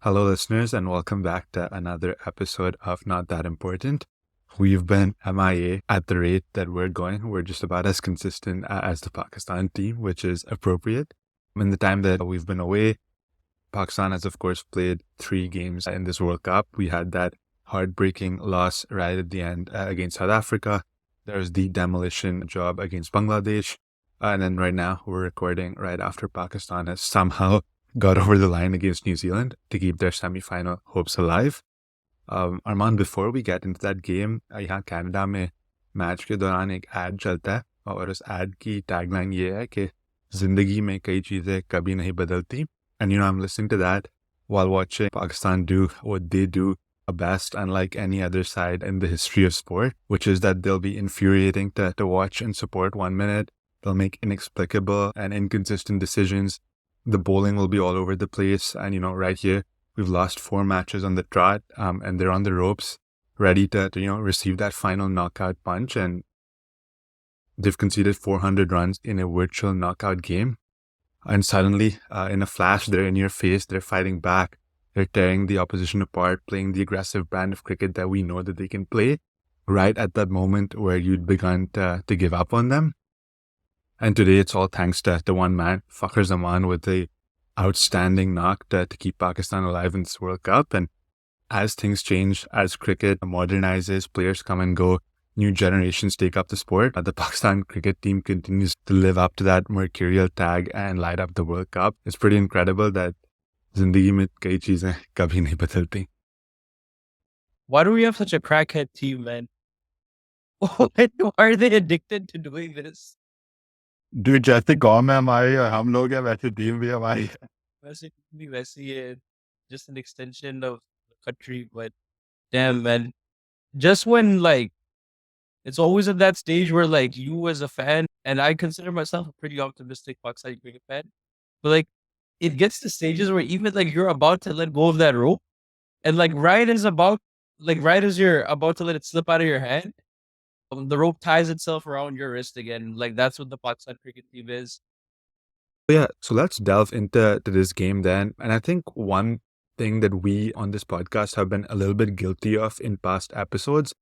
Hello, listeners, and welcome back to another episode of Not That Important. We've been MIA at the rate that we're going. We're just about as consistent as the Pakistan team, which is appropriate. In the time that we've been away, Pakistan has, of course, played 3 games in this World Cup. We had that heartbreaking loss right at the end against South Africa. There was the demolition job against Bangladesh. And then right now, we're recording right after Pakistan has somehow got over the line against New Zealand to keep their semi-final hopes alive. Arman, before we get into that game, यहाँ Canada में match के दौरान एक ad चलता है और उस ad की tagline ये है कि जिंदगी में कई चीजें कभी नहीं बदलती. And I'm listening to that while watching Pakistan do what they do best, unlike any other side in the history of sport, which is that they'll be infuriating to watch and support 1 minute. They'll make inexplicable and inconsistent decisions. The bowling will be all over the place. And, right here, we've lost 4 matches on the trot, and they're on the ropes, ready to receive that final knockout punch. And they've conceded 400 runs in a virtual knockout game. And suddenly, in a flash, they're in your face. They're fighting back. They're tearing the opposition apart, playing the aggressive brand of cricket that we know that they can play right at that moment where you'd begun to give up on them. And today it's all thanks to the one man, Fakhar Zaman, with the outstanding knock to keep Pakistan alive in this World Cup. And as things change, as cricket modernizes, players come and go, new generations take up the sport, the Pakistan cricket team continues to live up to that mercurial tag and light up the World Cup. It's pretty incredible that zindagi mein kai cheezein kabhi nahi badalti. Why do we have such a crackhead team, man? Why are they addicted to doing this? Dude, जैसे कौम है हमारी और हम लोग हैं वैसे team भी हमारी है. वैसे भी वैसी है, just an extension of the country, but damn, man. Just when, it's always at that stage where, you as a fan, and I consider myself a pretty optimistic Pakistani cricket fan, but, it gets to stages where even, you're about to let go of that rope, and, right as you're about to let it slip out of your hand, the rope ties itself around your wrist again. That's what the Pakistan cricket team is. Yeah, so let's delve into this game then. And I think one thing that we on this podcast have been a little bit guilty of in past episodes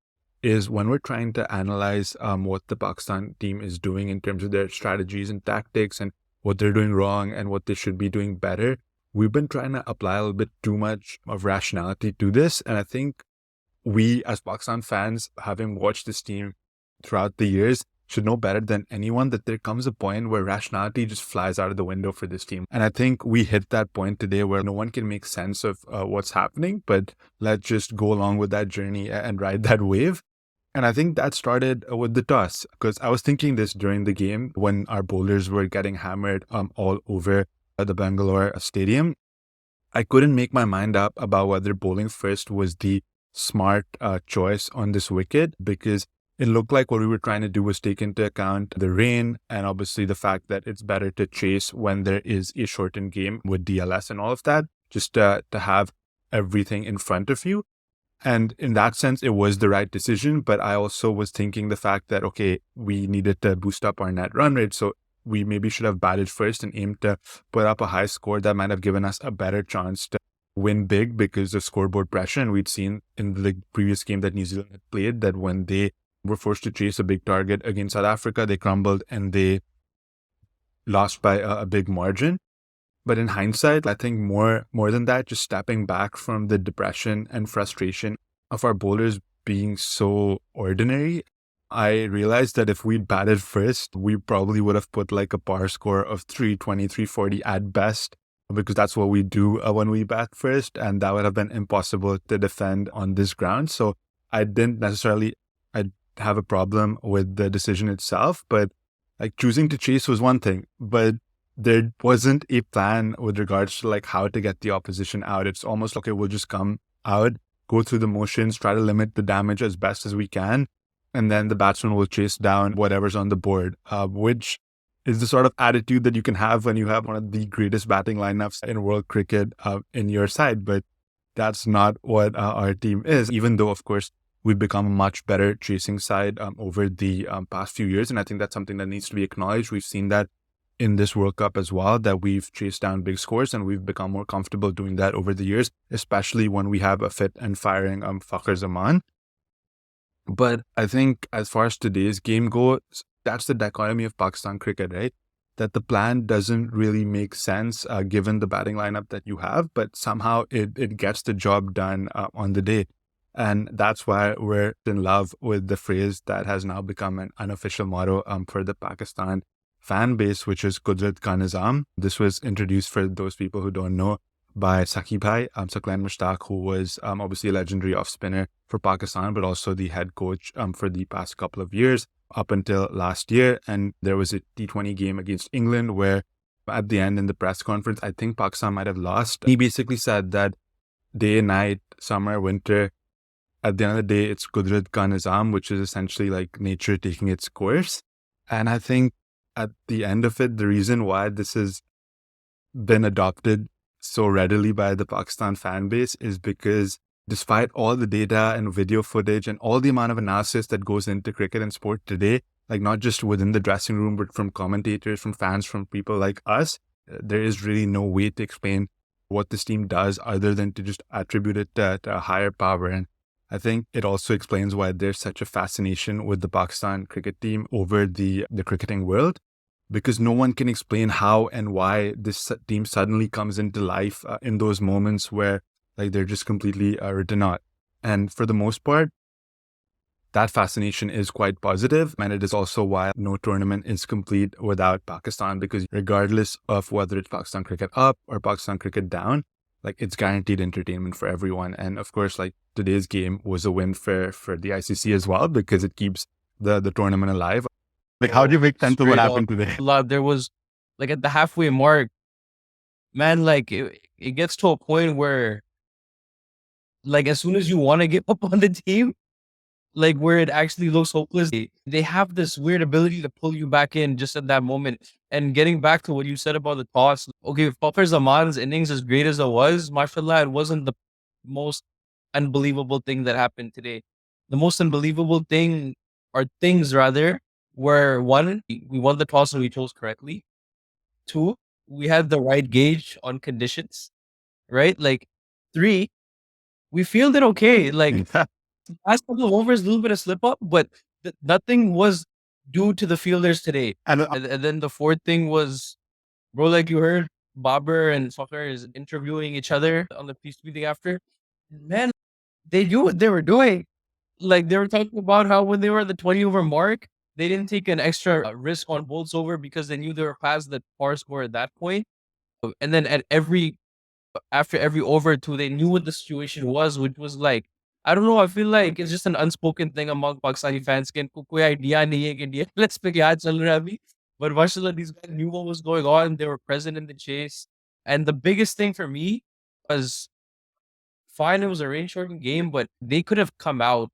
is when we're trying to analyze what the Pakistan team is doing in terms of their strategies and tactics and what they're doing wrong and what they should be doing better, we've been trying to apply a little bit too much of rationality to this. And I think we as Pakistan fans, having watched this team throughout the years, should know better than anyone that there comes a point where rationality just flies out of the window for this team. And I think we hit that point today where no one can make sense of what's happening, but let's just go along with that journey and ride that wave. And I think that started with the toss, because I was thinking this during the game when our bowlers were getting hammered all over the Bangalore stadium. I couldn't make my mind up about whether bowling first was the smart choice on this wicket, because it looked like what we were trying to do was take into account the rain and obviously the fact that it's better to chase when there is a shortened game with DLS and all of that, just to have everything in front of you. And in that sense, it was the right decision. But I also was thinking the fact that, okay, we needed to boost up our net run rate. So we maybe should have batted first and aimed to put up a high score that might have given us a better chance to win big because of scoreboard pressure. And we'd seen in the previous game that New Zealand had played that when they were forced to chase a big target against South Africa, they crumbled and they lost by a big margin. But in hindsight, I think more than that, just stepping back from the depression and frustration of our bowlers being so ordinary, I realized that if we'd batted first, we probably would have put like a par score of 320, 340 at best, because that's what we do when we bat first. And that would have been impossible to defend on this ground. So I didn't necessarily have a problem with the decision itself, but choosing to chase was one thing, but there wasn't a plan with regards to how to get the opposition out. It's almost like, okay, we'll just come out, go through the motions, try to limit the damage as best as we can, and then the batsman will chase down whatever's on the board, which is the sort of attitude that you can have when you have one of the greatest batting lineups in world cricket in your side. But that's not what our team is, even though, of course, we've become a much better chasing side over the past few years. And I think that's something that needs to be acknowledged. We've seen that in this World Cup as well, that we've chased down big scores and we've become more comfortable doing that over the years, especially when we have a fit and firing Fakhar Zaman. But I think as far as today's game goes, that's the dichotomy of Pakistan cricket, right? That the plan doesn't really make sense given the batting lineup that you have, but somehow it gets the job done on the day. And that's why we're in love with the phrase that has now become an unofficial motto for the Pakistan fan base, which is Qudrat ka nizam. This was introduced, for those people who don't know, by Saqib Bhai, Saqlain Mushtaq, who was obviously a legendary off spinner for Pakistan, but also the head coach for the past couple of years up until last year. And there was a T20 game against England where at the end in the press conference, I think Pakistan might have lost. He basically said that day, night, summer, winter, at the end of the day, it's Qudrat ka nizam, which is essentially like nature taking its course. And I think at the end of it, the reason why this has been adopted so readily by the Pakistan fan base is because despite all the data and video footage and all the amount of analysis that goes into cricket and sport today, like not just within the dressing room, but from commentators, from fans, from people like us, there is really no way to explain what this team does other than to just attribute it to a higher power. And I think it also explains why there's such a fascination with the Pakistan cricket team over the cricketing world, because no one can explain how and why this team suddenly comes into life in those moments where like they're just completely written out. And for the most part, that fascination is quite positive, and it is also why no tournament is complete without Pakistan, because regardless of whether it's Pakistan cricket up or Pakistan cricket down, like it's guaranteed entertainment for everyone. And of course, like today's game was a win for the ICC as well, because it keeps the tournament alive. Like, how do you make sense of what Straight happened today? There was like at the halfway mark, man, like it gets to a point where like as soon as you want to give up on the team, like where it actually looks hopeless, they have this weird ability to pull you back in just at that moment. And getting back to what you said about the toss, okay, Fakhar Zaman's innings, as great as it was, mashallah, it wasn't the most unbelievable thing that happened today. The most unbelievable thing, or things rather, were one, we won the toss and we chose correctly. Two, we had the right gauge on conditions, right? Like, three, we fielded okay. Like, last couple of overs, a little bit of slip up, but nothing was due to the fielders today. And And then the fourth thing was, bro, like you heard, Babar and Fakhar is interviewing each other on the peace meeting after. Man, they knew what they were doing. Like they were talking about how when they were at the 20 over mark, they didn't take an extra risk on bolts over because they knew they were past the par score at that point. And then after every over too, they knew what the situation was, which was like, I don't know, I feel like it's just an unspoken thing among Pakistani fans. Can koi idea nahi hai कि India let's pick yaad chal raha hai abhi. But mashallah, these guys knew what was going on. They were present in the chase. And the biggest thing for me was, fine, it was a rain shortened game, but they could have come out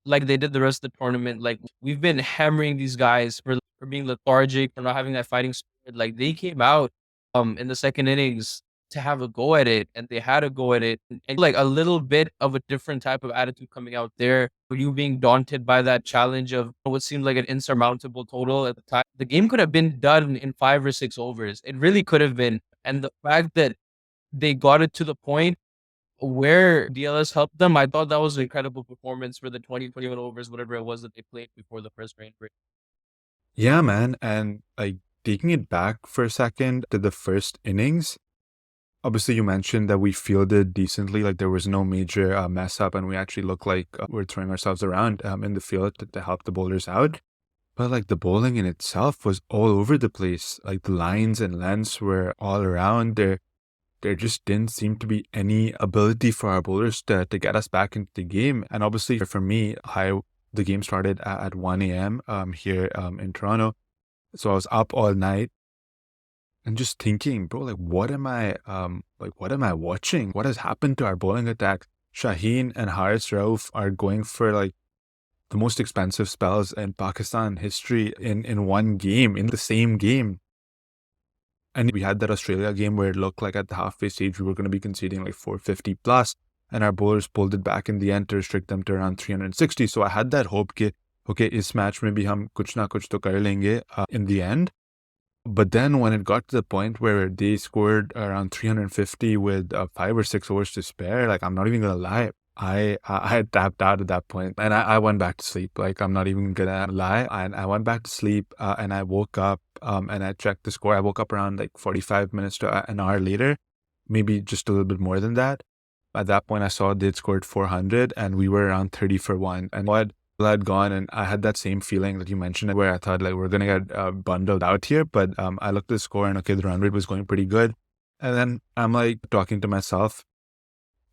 like they did the rest of the tournament. Like we've been hammering these guys for being lethargic, for not having that fighting spirit. Like they came out in the second innings to have a go at it, and they had a go at it, and like a little bit of a different type of attitude coming out there. You being daunted by that challenge of what seemed like an insurmountable total at the time. The game could have been done in 5 or 6 overs. It really could have been. And the fact that they got it to the point where DLS helped them, I thought that was an incredible performance for the 2021 overs, whatever it was that they played before the first rain break. Yeah, man. And like taking it back for a second to the first innings, obviously you mentioned that we fielded decently, like there was no major mess up, and we actually looked like we're throwing ourselves around in the field to help the bowlers out. But like the bowling in itself was all over the place. Like the lines and lengths were all around. There just didn't seem to be any ability for our bowlers to get us back into the game. And obviously for me, the game started at 1 a.m. Here in Toronto. So I was up all night and just thinking, bro, like what am I watching? What has happened to our bowling attack? Shaheen and Haris Rauf are going for like the most expensive spells in Pakistan history in one game, in the same game. And we had that Australia game where it looked like at the halfway stage we were going to be conceding like 450 plus, and our bowlers pulled it back in the end to restrict them to around 360. So I had that hope that, okay, is match maybe hum kuch na kuch to kar lenge in the end. But then when it got to the point where they scored around 350 with 5 or 6 overs to spare, like, I'm not even gonna lie, I had tapped out at that point, and I went back to sleep. Like, I'm not even gonna lie, and I went back to sleep, and I woke up, and I checked the score. I woke up around like 45 minutes to an hour later, maybe just a little bit more than that. At that point, I saw they'd scored 400, and we were around 30 for one. And what had gone, and I had that same feeling that you mentioned, where I thought like we're gonna get bundled out here. But I looked at the score, and okay, the run rate was going pretty good. And then I'm like talking to myself,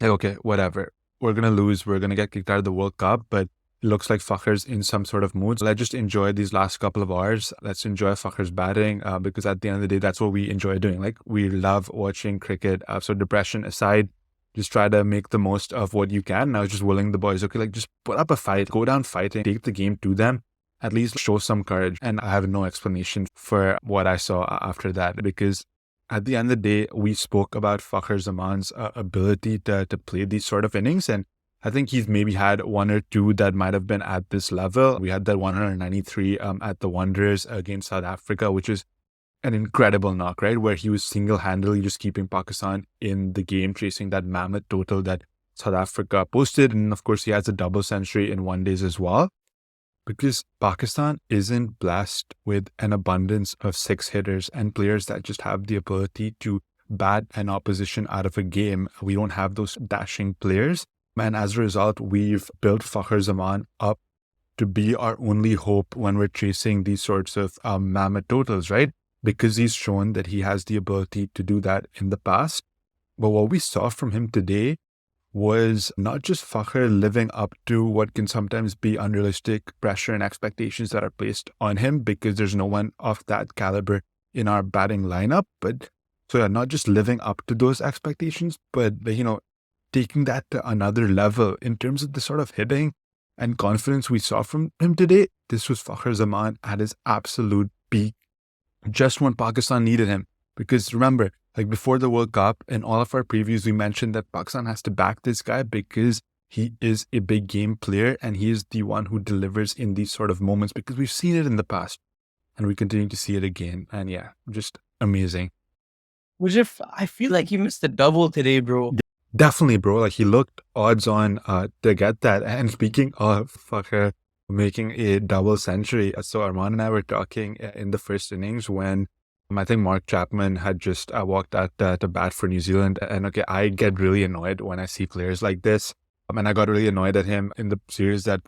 like, okay, whatever. We're gonna lose. We're gonna get kicked out of the World Cup, but it looks like Fakhar's in some sort of mood. So let's just enjoy these last couple of hours. Let's enjoy Fakhar's batting, because at the end of the day, that's what we enjoy doing. Like, we love watching cricket. So depression aside, just try to make the most of what you can. And I was just willing the boys, okay, like, just put up a fight, go down fighting, take the game to them, at least show some courage. And I have no explanation for what I saw after that, because at the end of the day, we spoke about Fakhar Zaman's ability to play these sort of innings. And I think he's maybe had one or two that might have been at this level. We had that 193 at the Wanderers against South Africa, which is an incredible knock, right? Where he was single-handedly just keeping Pakistan in the game, chasing that mammoth total that South Africa posted. And of course, he has a double century in one days as well. Because Pakistan isn't blessed with an abundance of six hitters and players that just have the ability to bat an opposition out of a game. We don't have those dashing players. And as a result, we've built Fakhar Zaman up to be our only hope when we're chasing these sorts of mammoth totals, right? Because he's shown that he has the ability to do that in the past. But what we saw from him today was not just Fakhar living up to what can sometimes be unrealistic pressure and expectations that are placed on him, because there's no one of that caliber in our batting lineup. But so yeah, not just living up to those expectations, but taking that to another level in terms of the sort of hitting and confidence we saw from him today. This was Fakhar Zaman at his absolute peak, just when Pakistan needed him. Because remember, like, before the World Cup, in all of our previews, we mentioned that Pakistan has to back this guy because he is a big game player and he is the one who delivers in these sort of moments, because we've seen it in the past and we continue to see it again. And yeah, just amazing. Which, if I feel like he missed a double today, bro. Definitely, bro. Like, he looked odds on to get that. And speaking of Fakhar making a double century, so Arman and I were talking in the first innings when I think Mark Chapman had just walked out to bat for New Zealand. And okay, I get really annoyed when I see players like this. And I got really annoyed at him in the series that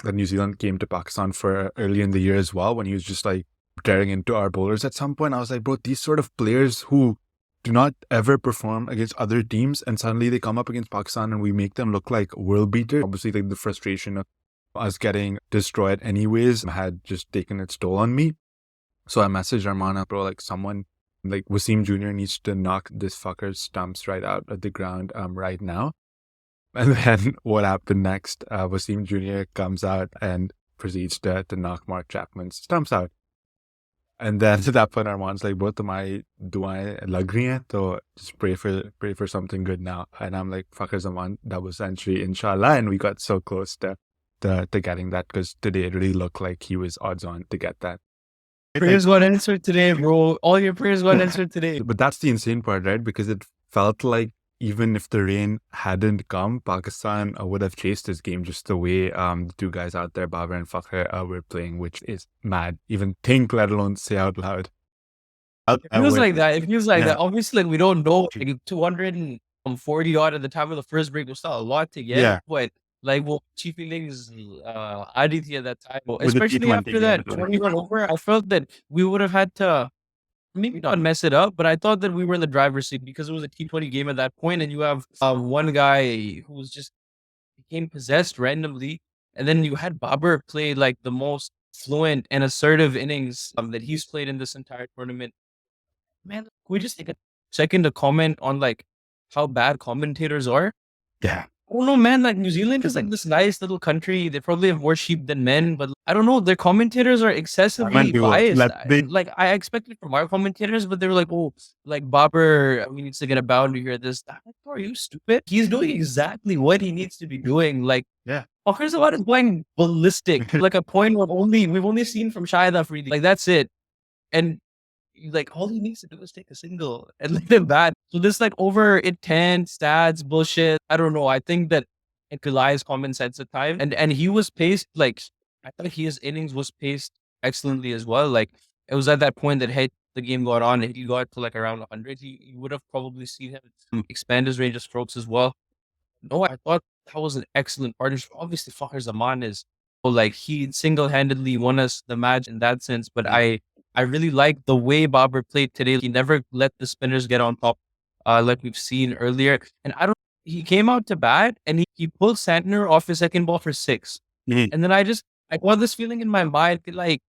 New Zealand came to Pakistan for early in the year as well, when he was just like tearing into our bowlers at some point. I was like, bro, these sort of players who do not ever perform against other teams, and suddenly they come up against Pakistan and we make them look like world beaters. Obviously, like, the frustration of us getting destroyed anyways had just taken its toll on me. So I messaged Arman, bro, like, someone like Wasim Jr. needs to knock this fucker's stumps right out of the ground right now. And then what happened next? Wasim Jr. comes out and proceeds to knock Mark Chapman's stumps out. And then to that point, Arman's like, bro, duaएं lag rahi hain, so just pray for something good now. And I'm like, Fakhar Zaman, double century, inshallah. And we got so close to getting that, because today it really looked like he was odds on to get that. Prayers got answered today, bro. All your prayers got answered today. But that's the insane part, right? Because it felt like even if the rain hadn't come, Pakistan would have chased this game just the way the two guys out there, Babar and Fakhar, were playing, which is mad. Even think, let alone say out loud. It feels like that. It feels like that. Obviously, like, we don't know. Like, 240 odd at the time of the first break was still a lot to get. Yeah. But like, what chief feelings Aditya at that time, the especially T20 after that game. 20 run over, I felt that we would have had to maybe not mess it up, but I thought that we were in the driver's seat because it was a T20 game at that point, and you have one guy who was just became possessed randomly, and then you had Babar play like the most fluent and assertive innings that he's played in this entire tournament. Man, can we just take a second to comment on like how bad commentators are? Yeah. I don't know, man. Like, New Zealand is like this nice little country. They probably have more sheep than men, but I don't know. Their commentators are excessively biased. Like, I expected from our commentators, but they were like, oh, like, Babar, he needs to get a boundary here. This, that. Like, are you stupid? He's doing exactly what he needs to be doing. Like, Yeah. Fakhar Zaman is going ballistic. Like a point we've only seen from Shahid Afridi. Like, that's it. And Like all he needs to do is take a single and let him bat. So this like over intense stats bullshit. I don't know. I think that it belies common sense at times. And he was paced like I thought his innings was paced excellently as well. Like it was at that point that hey the game got on and he got to like around 100. You would have probably seen him expand his range of strokes as well. No, I thought that was an excellent partnership. Obviously, Fakhar Zaman is like he single-handedly won us the match in that sense. But I really like the way Babar played today. He never let the spinners get on top, like we've seen earlier. And I don't. He came out to bat and he pulled Santner off his second ball for 6. And then I got this feeling in my mind like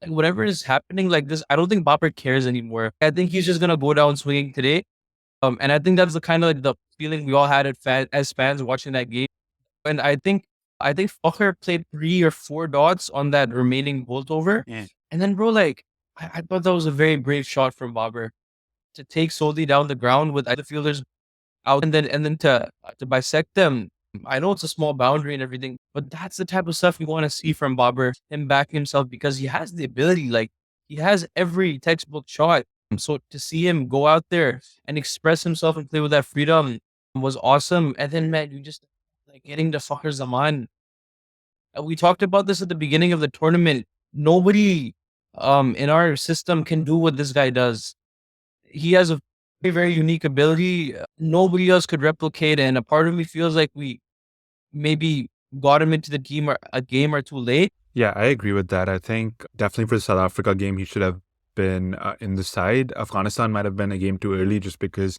whatever is happening like this. I don't think Babar cares anymore. I think he's just gonna go down swinging today. And I think that's the kind of like the feeling we all had as fans watching that game. And I think Fakhar played 3 or 4 dots on that remaining bolt over. And then bro, like I thought that was a very brave shot from Babar to take Sodhi down the ground with the fielders out and then to bisect them. I know it's a small boundary and everything, but that's the type of stuff you want to see from Babar, him backing himself because he has the ability, like he has every textbook shot. So to see him go out there and express himself and play with that freedom was awesome. And then man, you just like getting to Fakhar Zaman. We talked about this at the beginning of the tournament. Nobody in our system can do what this guy does. He has a very, very unique ability. Nobody else could replicate it. And a part of me feels like we maybe got him into the game or a game or too late. Yeah, I agree with that. I think definitely for the South Africa game, he should have been in the side. Afghanistan might have been a game too early just because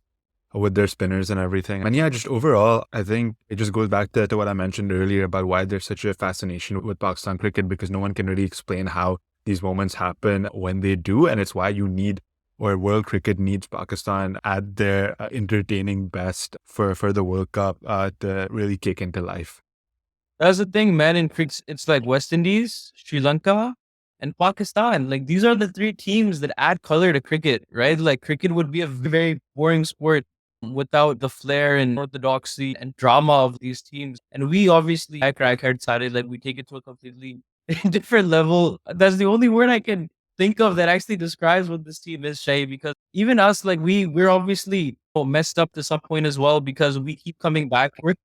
with their spinners and everything. And yeah, just overall, I think it just goes back to what I mentioned earlier about why there's such a fascination with Pakistan cricket, because no one can really explain how these moments happen when they do. And it's why you need, or world cricket needs Pakistan at their entertaining best for the World Cup to really kick into life. That's the thing, man. In cricket, it's like West Indies, Sri Lanka, and Pakistan. Like these are the 3 teams that add color to cricket, right? Like cricket would be a very boring sport without the flair and orthodoxy and drama of these teams. And we obviously, at Crackhead Side, like we take it to a completely different level. That's the only word I can think of that actually describes what this team is, Shay. Because even us, like we're obviously messed up to some point as well because we keep coming back. We're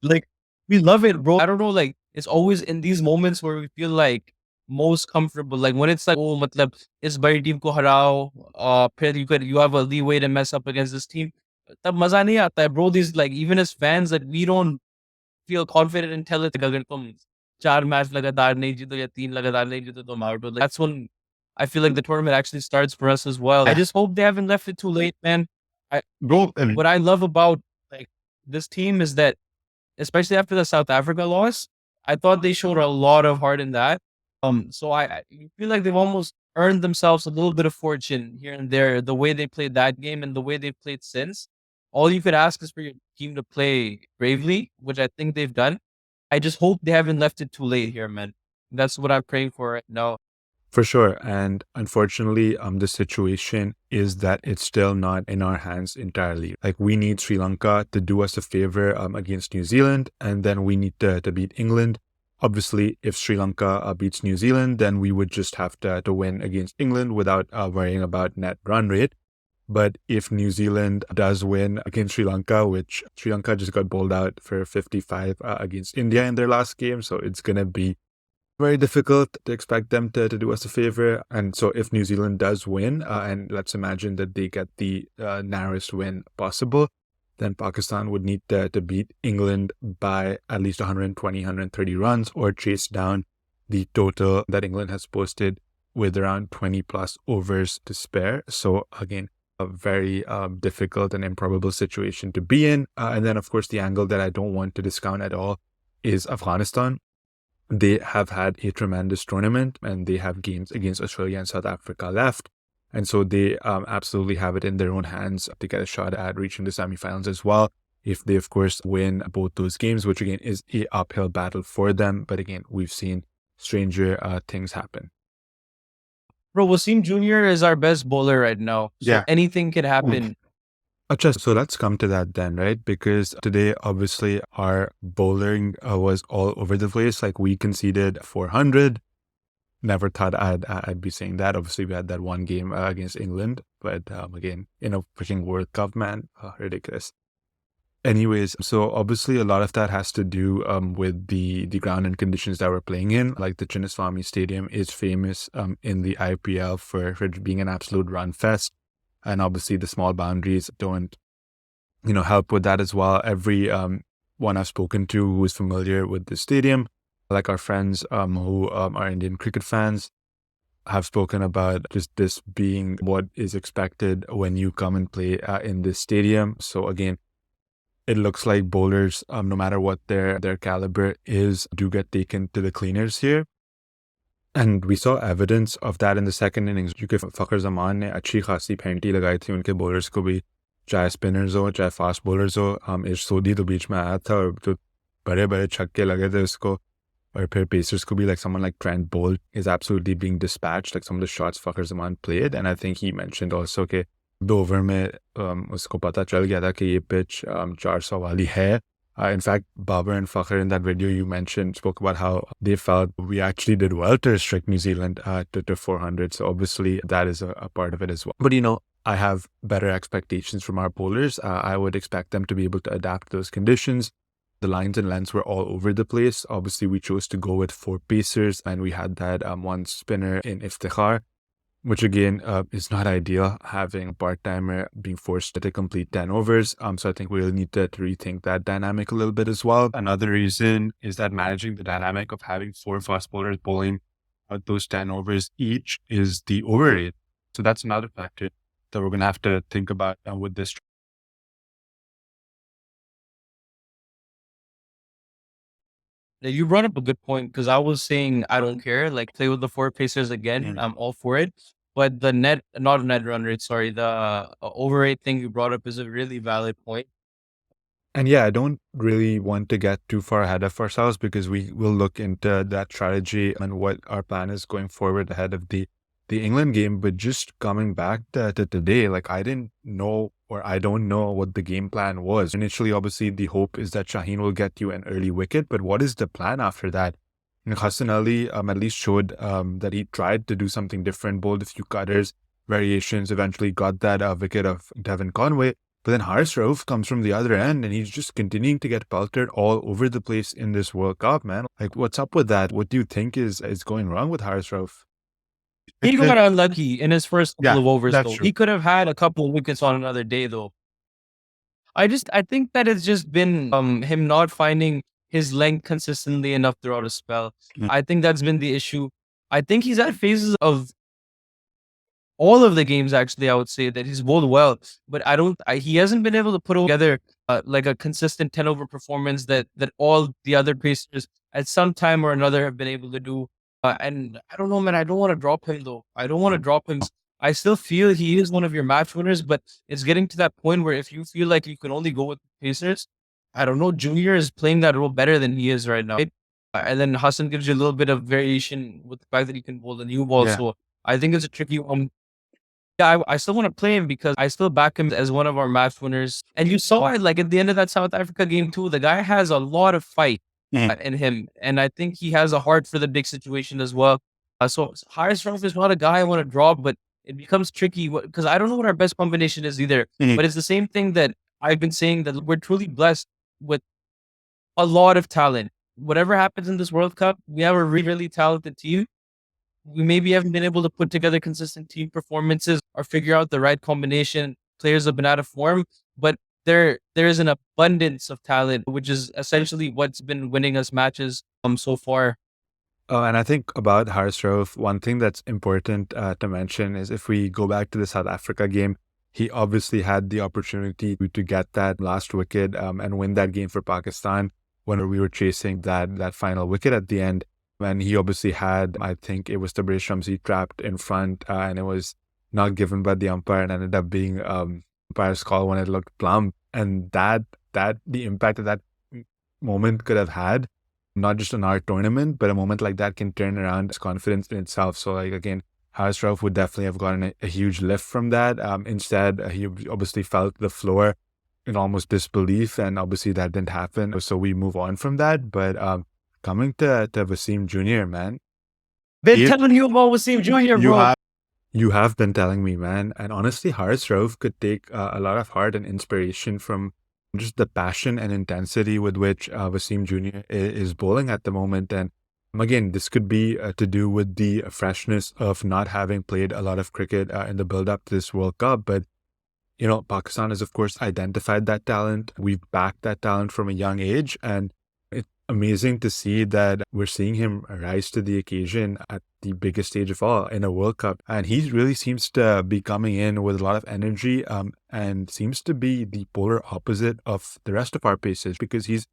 like we love it, bro. I don't know, like it's always in these moments where we feel like most comfortable. Like when it's like, oh, matlab, is bari team ko harao, you have a leeway to mess up against this team. Tab maza nahi aata hai, bro. These like even as fans that we don't feel confident and tell it agar tum 4 match लगातार नहीं जीतो या 3 लगातार नहीं जीतो तो out. Like, that's when I feel like the tournament actually starts for us as well. I just hope they haven't left it too late, man. What I love about like this team is that, especially after the South Africa loss, I thought they showed a lot of heart in that. So I feel like they've almost earned themselves a little bit of fortune here and there, the way they played that game and the way they've played since. All you could ask is for your team to play bravely, which I think they've done. I just hope they haven't left it too late here, man. That's what I'm praying for right now. For sure. And unfortunately, the situation is that it's still not in our hands entirely. Like we need Sri Lanka to do us a favor against New Zealand, and then we need to beat England. Obviously, if Sri Lanka beats New Zealand, then we would just have to win against England without worrying about net run rate. But if New Zealand does win against Sri Lanka, which Sri Lanka just got bowled out for 55 against India in their last game, so it's going to be very difficult to expect them to do us a favor. And so if New Zealand does win, and let's imagine that they get the narrowest win possible, then Pakistan would need to beat England by at least 120, 130 runs or chase down the total that England has posted with around 20 plus overs to spare. So again, a very difficult and improbable situation to be in. And then, of course, the angle that I don't want to discount at all is Afghanistan. They have had a tremendous tournament and they have games against Australia and South Africa left. And so they absolutely have it in their own hands to get a shot at reaching the semifinals as well. If they, of course, win both those games, which again is a uphill battle for them. But again, we've seen stranger things happen. Bro, Wasim Jr. is our best bowler right now. So anything can happen. Achha, so let's come to that then, right? Because today, obviously, our bowling was all over the place. Like we conceded 400. never thought I'd be saying that. Obviously, we had that one game against England, but again, in a freaking World Cup, man, ridiculous. Anyways, so obviously a lot of that has to do with the ground and conditions that we're playing in. Like the Chinnaswamy Stadium is famous in the IPL for being an absolute run fest, and obviously the small boundaries don't help with that as well. Every one I've spoken to who is familiar with the stadium, like our friends who are Indian cricket fans, have spoken about just this being what is expected when you come and play in this stadium. So again, it looks like bowlers, no matter what their caliber is, do get taken to the cleaners here. And we saw evidence of that in the second innings. क्योंकि फखर जमान ने अच्छी खासी Fenty लगाई थी उनके bowlers को भी, चाहे spinners हो चाहे fast bowlers हो. इस सोडी तो बीच में आया था और तो बड़े बड़े छक्के लगे थे उसको. और फिर pacers को भी, like someone like Trent Bolt is absolutely being dispatched, like some of the shots Fakhar Zaman played. And I think he mentioned also कि 2 ओवर में उसको पता चल गया था कि ये pitch 400 वाली है. In fact, Babar and Fakhar in that video you mentioned spoke about how they felt we actually did well to restrict New Zealand to 400. So obviously that is a part of it as well. But I have better expectations from our bowlers. I would expect them to be able to adapt to those conditions. The lines and lengths were all over the place. Obviously, we chose to go with 4 pacers, and we had that one spinner in Iftikhar, which again is not ideal, having a part-timer being forced to complete 10 overs. So I think we'll need to rethink that dynamic a little bit as well. Another reason is that managing the dynamic of having 4 fast bowlers bowling those 10 overs each is the over rate. So that's another factor that we're going to have to think about with this. You brought up a good point because I was saying I don't care. Like play with the 4 pacers again. I'm all for it. But the not net run rate, sorry, the over rate thing you brought up is a really valid point. And yeah, I don't really want to get too far ahead of ourselves because we will look into that strategy and what our plan is going forward ahead of the England game. But just coming back to today, like I didn't know, or I don't know what the game plan was. Initially, obviously, the hope is that Shaheen will get you an early wicket, but what is the plan after that? Hassan Ali at least showed that he tried to do something different, bowled a few cutters, variations, eventually got that wicket of Devin Conway. But then Haris Rauf comes from the other end and he's just continuing to get pelted all over the place in this World Cup, man. Like, what's up with that? What do you think is going wrong with Haris Rauf? He got unlucky in his first couple of overs, though. True. He could have had a couple of wickets on another day, though. I think that it's just been him not finding his length consistently enough throughout a spell. I think that's been the issue. I think he's had phases of all of the games, actually, I would say that he's bowled well, but he hasn't been able to put together like a consistent 10 over performance that all the other pacers at some time or another have been able to do. And I don't know, man, I don't want to drop him though. I don't want to drop him. I still feel he is one of your match winners, but it's getting to that point where if you feel like you can only go with pacers, I don't know, Junior is playing that role better than he is right now. Right? And then Hassan gives you a little bit of variation with the fact that he can bowl the new ball. Yeah. So I think it's a tricky one. Yeah, I still want to play him because I still back him as one of our match winners. And you saw it like at the end of that South Africa game too. The guy has a lot of fight in him. And I think he has a heart for the big situation as well. So Haris Rauf is not a guy I want to drop, but it becomes tricky because I don't know what our best combination is either. But it's the same thing that I've been saying, that we're truly blessed with a lot of talent. Whatever happens in this World Cup, we have a really, really talented team. We maybe haven't been able to put together consistent team performances or figure out the right combination. Players have been out of form, but there is an abundance of talent, which is essentially what's been winning us matches so far. And I think about Haris Rauf, one thing that's important to mention is if we go back to the South Africa game, he obviously had the opportunity to get that last wicket and win that game for Pakistan when we were chasing that final wicket at the end. And he obviously had, I think it was Tabriz Shamsi trapped in front and it was not given by the umpire and ended up being umpire's call when it looked plumb. And that the impact that moment could have had, not just on our tournament, but a moment like that can turn around his confidence in itself. So like again, Haris Rauf would definitely have gotten a huge lift from that. Instead, he obviously felt the floor in almost disbelief, and obviously that didn't happen. So we move on from that. But coming to Wasim Jr., man, Been If telling you about Wasim Jr., you bro. have You have been telling me, man. And honestly, Haris Rauf could take a lot of heart and inspiration from just the passion and intensity with which Wasim Jr. Is bowling at the moment. And again, this could be to do with the freshness of not having played a lot of cricket in the build up to this World Cup. But Pakistan has, of course, identified that talent. We've backed that talent from a young age. And it's amazing to see that we're seeing him rise to the occasion at the biggest stage of all in a World Cup. And he really seems to be coming in with a lot of energy and seems to be the polar opposite of the rest of our paces because he's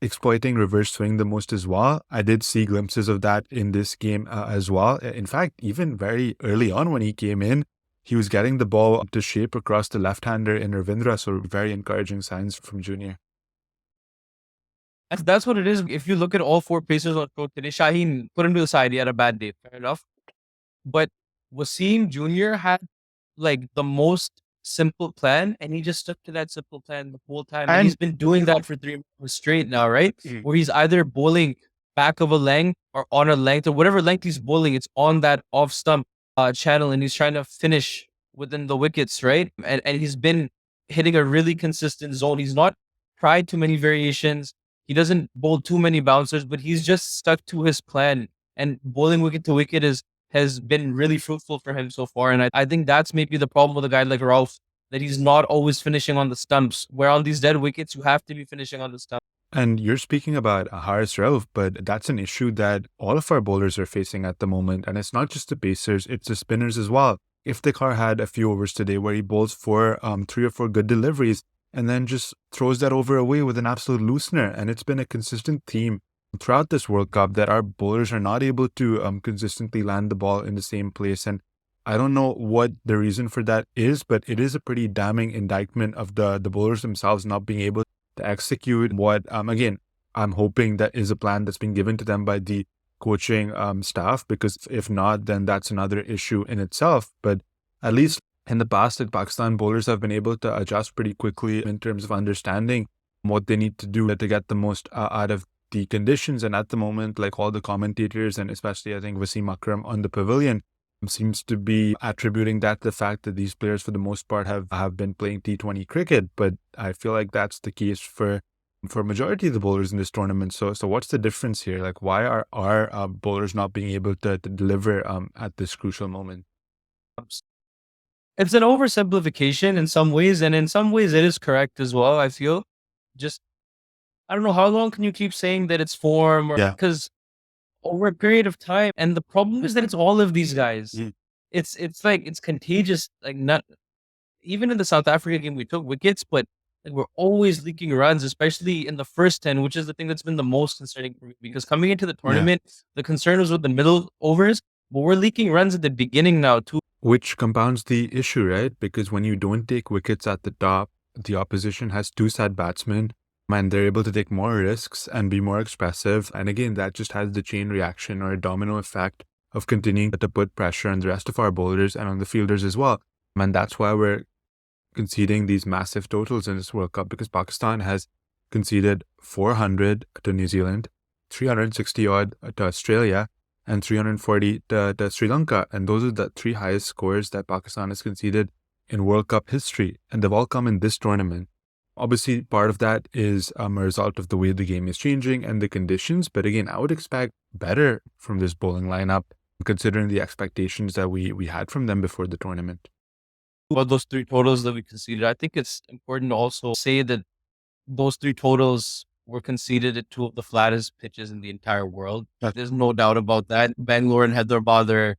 exploiting reverse swing the most as well. I did see glimpses of that in this game as well. In fact, even very early on when he came in, he was getting the ball to shape across the left-hander in Ravindra. So very encouraging signs from Junior. That's what it is. If you look at all four pacers on court today, Shaheen, put him to the side. He had a bad day. Fair enough. But Wasim Jr. had like the most simple plan, and he just stuck to that simple plan the whole time. And he's and been doing that for 3 months straight now, right? Where he's either bowling back of a length or on a length or whatever length he's bowling, it's on that off stump channel, and he's trying to finish within the wickets, right? And he's been hitting a really consistent zone. He's not tried too many variations. He doesn't bowl too many bouncers, but he's just stuck to his plan. And bowling wicket to wicket has been really fruitful for him so far. And I think that's maybe the problem with a guy like Rauf, that he's not always finishing on the stumps. Where on these dead wickets, you have to be finishing on the stumps. And you're speaking about Haris Rauf, but that's an issue that all of our bowlers are facing at the moment. And it's not just the pacers, it's the spinners as well. Iftikhar had a few overs today where he bowls for 3 or 4 good deliveries and then just throws that over away with an absolute loosener. And it's been a consistent theme throughout this World Cup that our bowlers are not able to consistently land the ball in the same place. And I don't know what the reason for that is, but it is a pretty damning indictment of the bowlers themselves not being able to execute what, again, I'm hoping that is a plan that's been given to them by the coaching staff, because if not, then that's another issue in itself. But at least in the past, the Pakistan bowlers have been able to adjust pretty quickly in terms of understanding what they need to do to get the most out of the conditions. And at the moment, like all the commentators and especially I think Wasim Akram on the pavilion seems to be attributing that to the fact that these players for the most part have been playing T20 cricket. But I feel like that's the case for majority of the bowlers in this tournament. So what's the difference here? Like, why are our bowlers not being able to deliver at this crucial moment? It's an oversimplification in some ways, and in some ways it is correct as well, I feel. Just, I don't know, how long can you keep saying that it's form? Yeah. Because over a period of time, and the problem is that it's all of these guys. It's like, it's contagious. Like, not even in the South Africa game, we took wickets, but like, we're always leaking runs, especially in the first 10, which is the thing that's been the most concerning for me. Because coming into the tournament, the concern was with the middle overs, but we're leaking runs at the beginning now too. Which compounds the issue, right? Because when you don't take wickets at the top, the opposition has 2 sad batsmen and they're able to take more risks and be more expressive. And again, that just has the chain reaction or a domino effect of continuing to put pressure on the rest of our bowlers and on the fielders as well. And that's why we're conceding these massive totals in this World Cup, because Pakistan has conceded 400 to New Zealand, 360 odd to Australia, and 340 to Sri Lanka. And those are the 3 highest scores that Pakistan has conceded in World Cup history. And they've all come in this tournament. Obviously, part of that is a result of the way the game is changing and the conditions. But again, I would expect better from this bowling lineup, considering the expectations that we had from them before the tournament. About those 3 totals that we conceded, I think it's important to also say that those 3 totals were conceded at 2 of the flattest pitches in the entire world. There's no doubt about that. Bangalore and Hyderabad, they're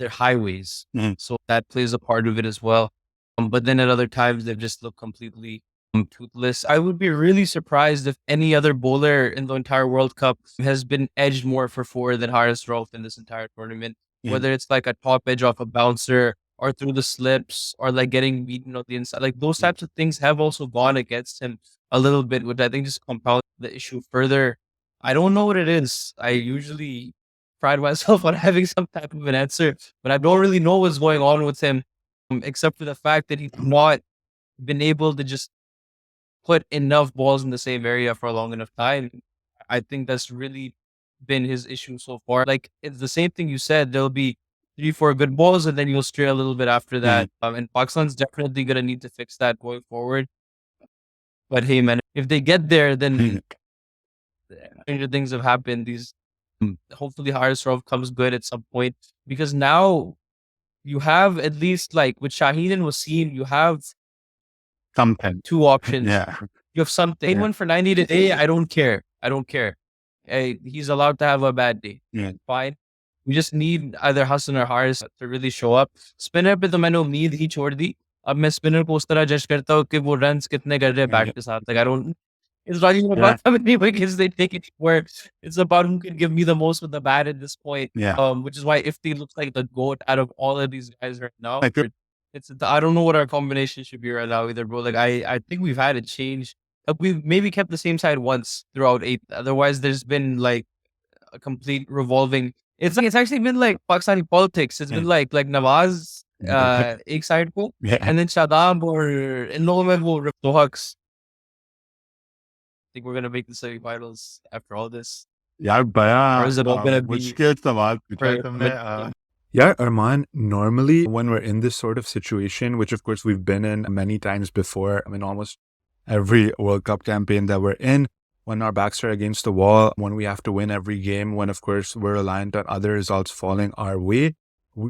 highways. So that plays a part of it as well. But then at other times, they've just looked completely toothless. I would be really surprised if any other bowler in the entire World Cup has been edged more for 4 than Haris Rauf in this entire tournament. Whether it's like a top edge off a bouncer or through the slips or like getting beaten on the inside. Like those types of things have also gone against him a little bit, which I think just compounds the issue further. I don't know what it is. I usually pride myself on having some type of an answer, but I don't really know what's going on with him, except for the fact that he's not been able to just put enough balls in the same area for a long enough time. I think that's really been his issue so far. Like, it's the same thing you said. There'll be 3-4 good balls, and then you'll stray a little bit after that. And Pakistan's definitely gonna need to fix that going forward. But hey, man, if they get there, then stranger things have happened. These hopefully Harisrov comes good at some point, because now you have, at least like with Shaheen and Wasim, you have Something. two options. Yeah. You have something. Anyone for 90 today, I don't care. Hey, he's allowed to have a bad day. Yeah. Fine. We just need either Hassan or Haris to really show up. Spinner पे तो मैंने उम्मीद ही छोड़ दी. अब मैं spinner को उस तरह जज करता हूँ कि वो runs कितने कर रहे हैं bat के साथ. Like, I don't. It's not even about how many wickets they take anywhere. It's about who can give me the most with the bat at this point. Yeah. Which is why Ifti looks like the GOAT out of all of these guys right now. Like, I don't know what our combination should be right now either, bro. Like, I think we've had it change. We've maybe kept the same side once throughout 8. Otherwise, there's been like a complete revolving. It's actually been like Pakistani politics. It's been like Nawaz, ek side ko, and then Shadab or in logo mein wo Hux. I think we're gonna make the semi-finals after all this. यार Or is it all बड़ा gonna be मुश्किल सवाल पूछा है for तुमने. Yeah, Arman, normally when we're in this sort of situation, which of course we've been in many times before, I mean, almost every World Cup campaign that we're in, when our backs are against the wall, when we have to win every game, when of course we're reliant on other results falling our way,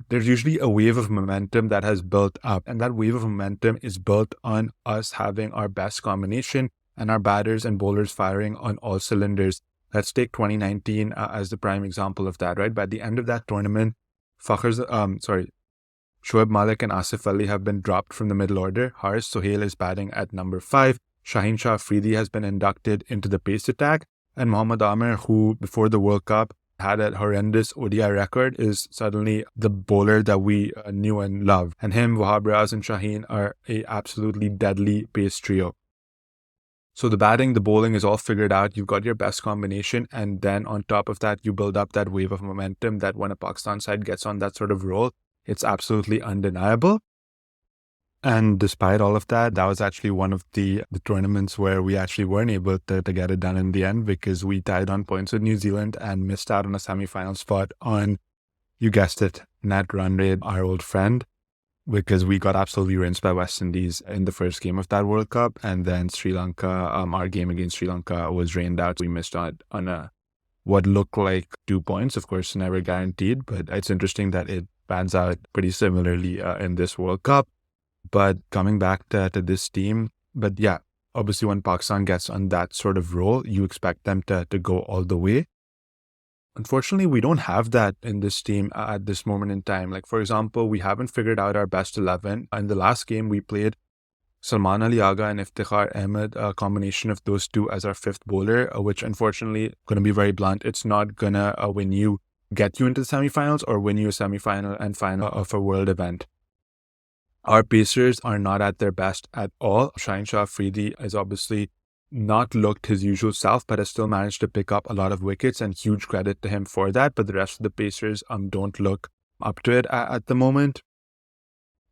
there's usually a wave of momentum that has built up. And that wave of momentum is built on us having our best combination and our batters and bowlers firing on all cylinders. Let's take 2019 as the prime example of that, right? By the end of that tournament, Shoaib Malik and Asif Ali have been dropped from the middle order. Haris Sohail is batting at number 5. Shaheen Shah Afridi has been inducted into the pace attack. And Mohammad Amir, who before the World Cup had a horrendous ODI record, is suddenly the bowler that we knew and loved. And him, Wahab Riaz and Shaheen are a absolutely deadly pace trio. So the batting, the bowling is all figured out. You've got your best combination. And then on top of that, you build up that wave of momentum that when a Pakistan side gets on that sort of roll, it's absolutely undeniable. And despite all of that, that was actually one of the tournaments where we actually weren't able to get it done in the end, because we tied on points with New Zealand and missed out on a semi-final spot on, you guessed it, net run rate, our old friend, because we got absolutely rinsed by West Indies in the first game of that World Cup. And then Sri Lanka, our game against Sri Lanka was rained out. We missed out on what looked like 2 points, of course, never guaranteed, but it's interesting that it pans out pretty similarly in this World Cup. But coming back to this team, but yeah, obviously when Pakistan gets on that sort of roll, you expect them to go all the way. Unfortunately, we don't have that in this team at this moment in time. Like, for example, we haven't figured out our best 11. In the last game, we played Salman Ali Agha and Iftikhar Ahmed, a combination of those two as our fifth bowler, which unfortunately, going to be very blunt, it's not going to get you into the semifinals or win you a semifinal and final of a world event. Our pacers are not at their best at all. Shaheen Shah Afridi has obviously not looked his usual self, but has still managed to pick up a lot of wickets, and huge credit to him for that. But the rest of the pacers don't look up to it at the moment.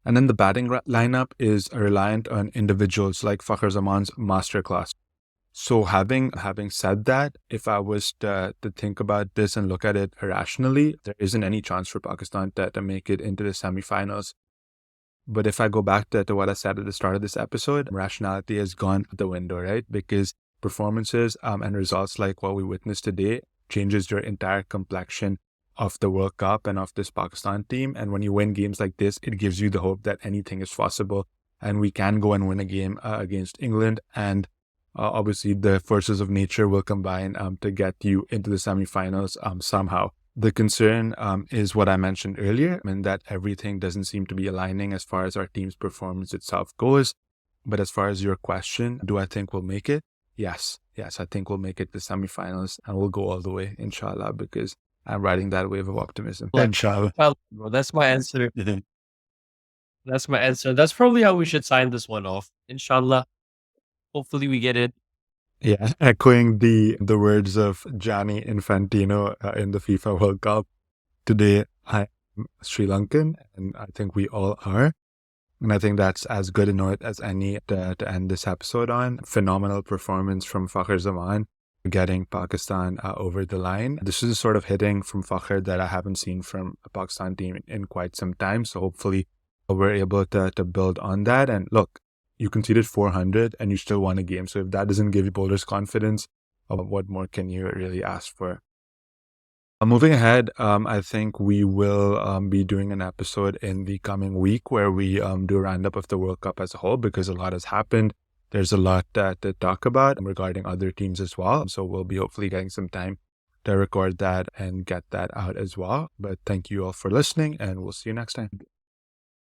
And then the batting lineup is reliant on individuals like Fakhar Zaman's masterclass. So having said that, if I was to think about this and look at it rationally, there isn't any chance for Pakistan to make it into the semi-finals. But if I go back to what I said at the start of this episode, rationality has gone out the window, right? Because performances and results like what we witnessed today changes your entire complexion of the World Cup and of this Pakistan team. And when you win games like this, it gives you the hope that anything is possible and we can go and win a game against England. And obviously the forces of nature will combine to get you into the semi-finals somehow. The concern is what I mentioned earlier, and that everything doesn't seem to be aligning as far as our team's performance itself goes. But as far as your question, do I think we'll make it? Yes, I think we'll make it to semifinals and we'll go all the way, inshallah, because I'm riding that wave of optimism. Inshallah. Well, bro, that's my answer. That's my answer. That's probably how we should sign this one off. Inshallah. Hopefully we get it. Yeah, echoing the words of Gianni Infantino in the FIFA World Cup. Today, I am Sri Lankan, and I think we all are. And I think that's as good a note as any to end this episode on. Phenomenal performance from Fakhar Zaman. getting Pakistan over the line. This is a sort of hitting from Fakhar that I haven't seen from a Pakistan team in quite some time. So hopefully we're able to build on that. And look, you conceded 400 and you still won a game. So if that doesn't give you bowlers confidence, what more can you really ask for? Moving ahead, I think we will be doing an episode in the coming week where we do a roundup of the World Cup as a whole, because a lot has happened. There's a lot to talk about regarding other teams as well. So we'll be hopefully getting some time to record that and get that out as well. But thank you all for listening, and we'll see you next time.